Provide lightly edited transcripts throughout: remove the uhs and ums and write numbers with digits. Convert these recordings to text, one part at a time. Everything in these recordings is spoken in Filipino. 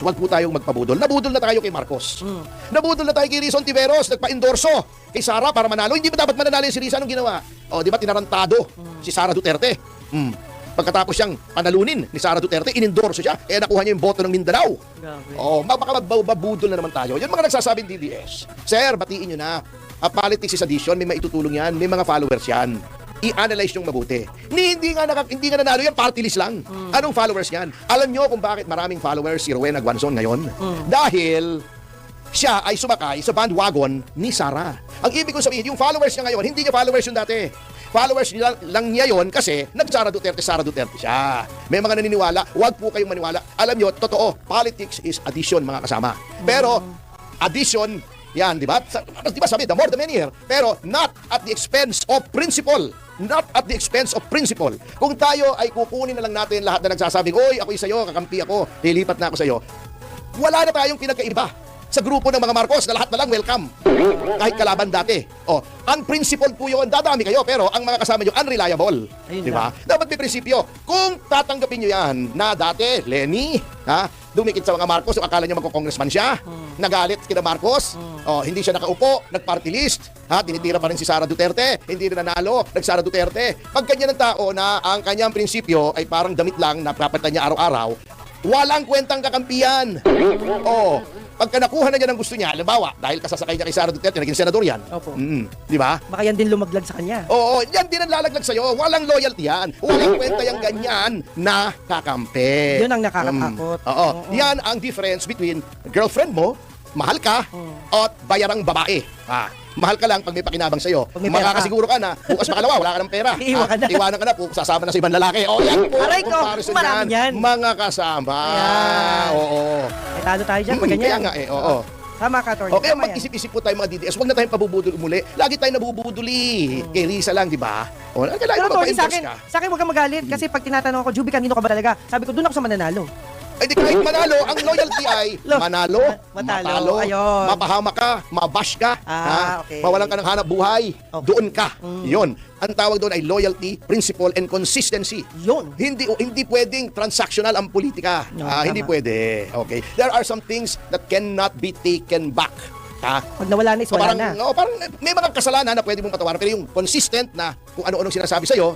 Huwag po tayong magpabudol. Nabudol na tayo kay Marcos. Nabudol na tayo kay Rizon Tiveros. Nagpa-endorso kay Sara para manalo. Hindi ba dapat mananalo si Riza? Anong ginawa? O, di ba tinarantado si Sara Duterte? Pagkatapos siyang panalunin ni Sara Duterte, inendorso siya. Kaya nakuha niya yung boto ng Mindanao. O, baka magbabudol na naman tayo. Yan mga nagsasabing DDS. Sir, batiin nyo na. Politics is addition. May maitutulong yan. May mga followers yan. I-analyze yung mabuti. Hindi nga nanalo yan, party list lang. Anong followers yan? Alam nyo kung bakit maraming followers si Rowena Guanzon ngayon? Dahil siya ay sumakay sa bandwagon ni Sara. Ang ibig kong sabihin, yung followers niya ngayon, hindi niya followers yung dati. Followers lang niya yon kasi nag-Sara Duterte siya. May mga naniniwala, huwag po kayong maniwala. Alam nyo, totoo, politics is addition mga kasama. Pero, addition, yan, di ba? Di ba sabi, the more the merrier. Pero, not at the expense of principle. Not at the expense of principle. Kung tayo ay kukunin na lang natin lahat na nagsasabing, oy, ako'y sa'yo, kakampi ako, lilipat na ako sa'yo. Wala na tayong pinagkaiba sa grupo ng mga Marcos na lahat na lang welcome. Kahit kalaban dati. O, unprincipled po yun, dadami kayo, pero ang mga kasama nyo, unreliable. Di ba? Dapat may prinsipyo. Kung tatanggapin nyo yan na dati, Lenny, dumikit sa mga Marcos, so akala nyo magko-congressman siya, nagalit kina Marcos, hindi siya nakaupo, nag-party list, tinitira pa rin si Sara Duterte, hindi rin nanalo, nag-Sara Duterte. Pag ganyan ng tao na ang kanyang prinsipyo ay parang damit lang na papalitan niya araw-araw, walang kwentang kakampiyan. Pagka nakuha na niya ng gusto niya, halimbawa, dahil kasasakay niya kay Sara Duterte, naging senador yan. Opo. Di ba? Baka yan din lumaglag sa kanya. Oo, yan din ang lalaglag sa'yo. Walang loyalty yan. Walang kwenta yung ganyan na kakampi. Yun ang nakakatakot. Oo. Yan ang difference between girlfriend mo, mahal ka, at bayarang babae. Mahal ka lang pag may pakinabang sa'yo. Makakasiguro ka na, bukas makalawa, wala ka ng pera. Iwanan ka na, sasama na sa ibang lalaki. Yan po. Aray ko, marami yan. Mga kasama. Oo. Talo tayo dyan, pag ganyan. Kaya nga oo. Tama ka, Atty. Okay, mag-isip-isip po tayo mga DDS. Huwag na tayong pabubudol muli. Lagi tayong nabubuduli. Kay Riza lang, di ba? Pero Tony, sa akin huwag kang magalit. Kasi pag tinatanong ako, Juby, kanino ka ba talaga? Sabi ko, doon ako sa mananalo. Ay di kahit manalo, ang loyalty ay manalo, matalo, mapahama ka, mabash ka, okay. mawalan ka ng hanap buhay, doon ka. Yun. Ang tawag doon ay loyalty, principle, and consistency. Yun. Hindi pwedeng transactional ang politika. Hindi pwede. Okay. There are some things that cannot be taken back. Pag nawala na, wala na. Parang may mga kasalanan na pwede mong patawaran, pero yung consistent na kung ano-anong sinasabi sa'yo,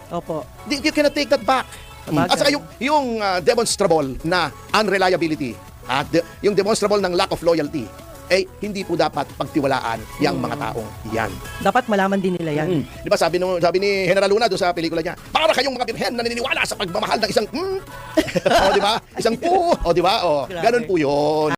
you cannot take that back. At saka yung demonstrable na unreliability, yung demonstrable ng lack of loyalty, hindi po dapat pagtiwalaan yung mga taong yan. Dapat malaman din nila yan. Di ba sabi ni General Luna doon sa pelikula niya, para kayong mga birhen na naniniwala sa pagmamahal ng isang di ba? Isang di ba? Ganun po yun.